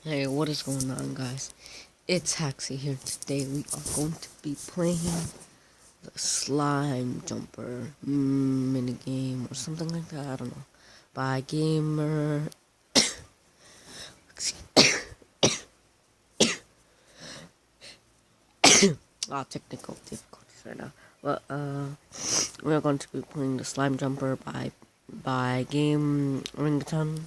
Hey, what is going on, guys? It's Haxie here. Today we are going to be playing the slime jumper mini game or something like that. I don't know. By gamer. Technical difficulties right now. But we are going to be playing the slime jumper by game ringtone.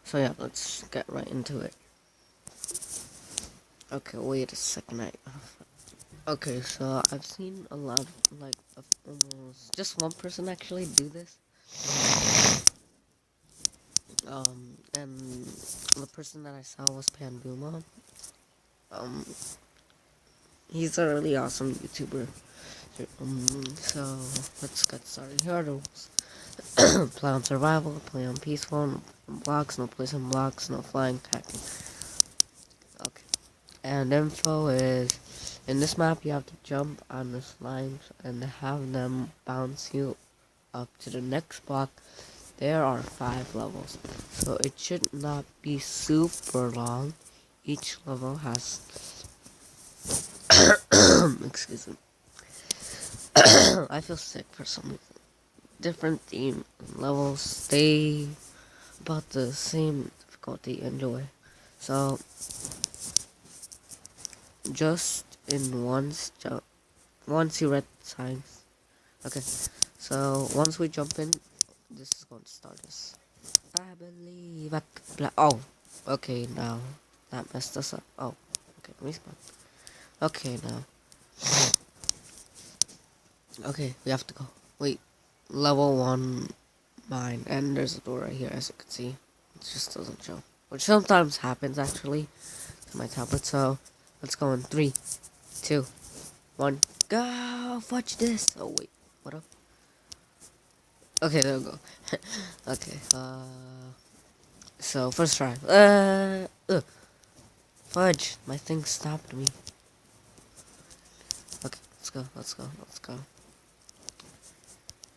So yeah, let's get right into it. Okay, wait a second. Okay, so I've seen a lot of, almost just one person actually do this. And the person that I saw was Panbuma. Um, he's a really awesome YouTuber. So let's get started. Here are the rules. Play on survival, play on peaceful, no blocks, no place on blocks, no flying, hacking. Okay. And info is, in this map you have to jump on the slimes and have them bounce you up to the next block. There are 5 levels, so it should not be super long. Each level has excuse me. I feel sick for some reason. Different theme levels stay about the same difficulty. Enjoy. So just in once you read the signs. Okay, so once we jump in, this is going to start us. I believe I could play. Oh, okay, now that messed us up. Oh, okay, respawn. Okay, now. Okay, we have to go. Wait, level 1 mine, and there's a door right here, as you can see. It just doesn't show, which sometimes happens actually to my tablet. So let's go in 3, 2, 1, go! Fudge this! Oh wait, what up? Okay, there we go. Okay, so first try. Fudge, my thing stopped me. Okay, let's go.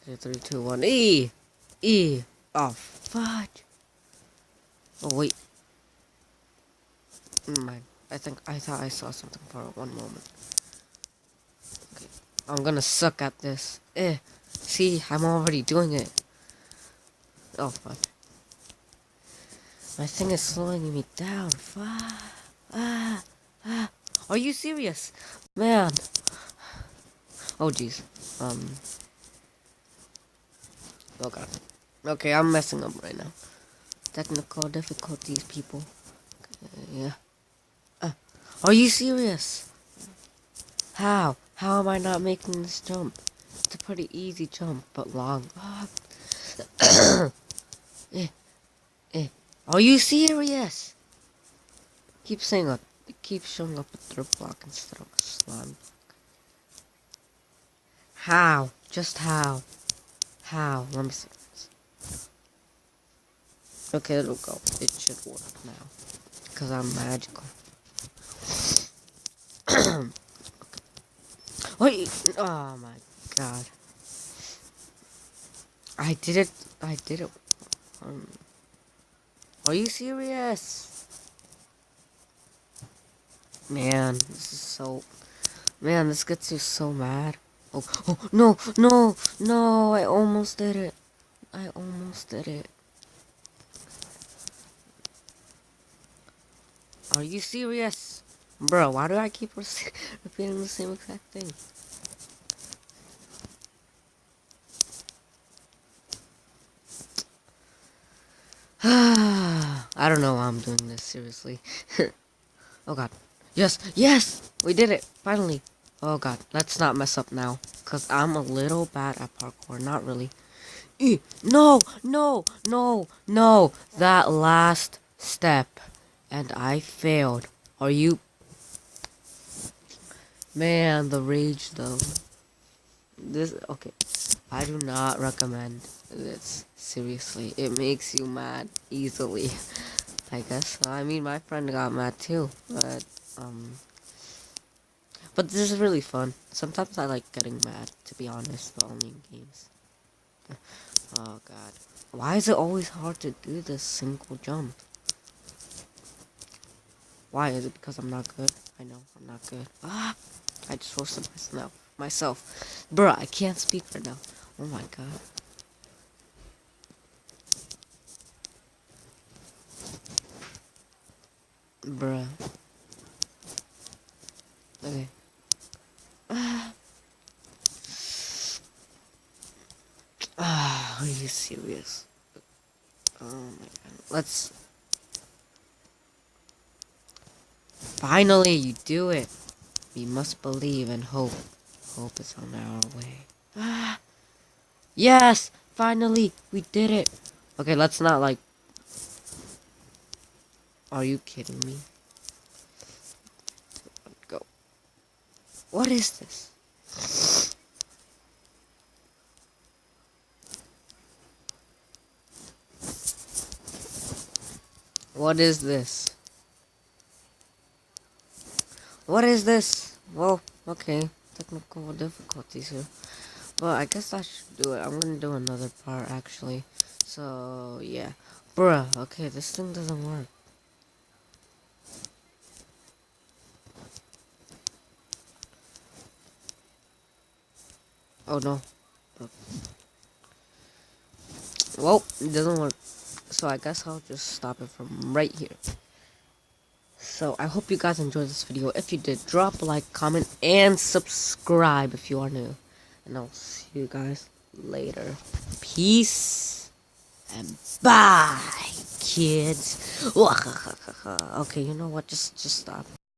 3, 2, 1, E! E! Oh, fudge! Oh, wait. Mind. I thought I saw something for one moment. Okay, I'm gonna suck at this. See, I'm already doing it. Oh, fudge. My thing is slowing me down. Ah! Are you serious? Man! Oh, jeez. Oh god. Okay, I'm messing up right now. Technical difficulties, people. Yeah. Are you serious? How? How am I not making this jump? It's a pretty easy jump, but long. eh, eh. Are you serious? Keep saying it. It keeps showing up a third block instead of a slime. How? Just how? How? Let me see this. Okay, it'll go. It should work now. Because I'm magical. Wait! Oh my god. I did it. Are you serious? Man, this is so... Man, this gets you so mad. Oh, no, I almost did it. Are you serious? Bro, why do I keep repeating the same exact thing? I don't know why I'm doing this, seriously. Oh god. Yes! We did it, finally. Oh god, let's not mess up now. Because I'm a little bad at parkour, not really. No! That last step. And I failed. Are you... Man, the rage though. Okay. I do not recommend this. Seriously, it makes you mad easily. I guess. I mean, my friend got mad too, but this is really fun. Sometimes I like getting mad, to be honest, but only in games. Oh god. Why is it always hard to do this single jump? Why is it because I'm not good? I know I'm not good. Ah, I just roasted myself. Bruh, I can't speak right now. Oh my god. Bruh. Okay. Are you serious? Oh my god. Let's. Finally, you do it. We must believe and hope. Hope is on our way. Ah. Yes! Finally! We did it! Okay, let's not like. Are you kidding me? Go. What is this? What is this? What is this? Well, okay. Technical difficulties here. Well, I guess I should do it. I'm gonna do another part actually. So, yeah. Bruh, okay, this thing doesn't work. Oh no. Well, it doesn't work. So I guess I'll just stop it from right here. So I hope you guys enjoyed this video. If you did, drop a like, comment, and subscribe if you are new. And I'll see you guys later. Peace and bye, kids. Okay, you know what? Just stop.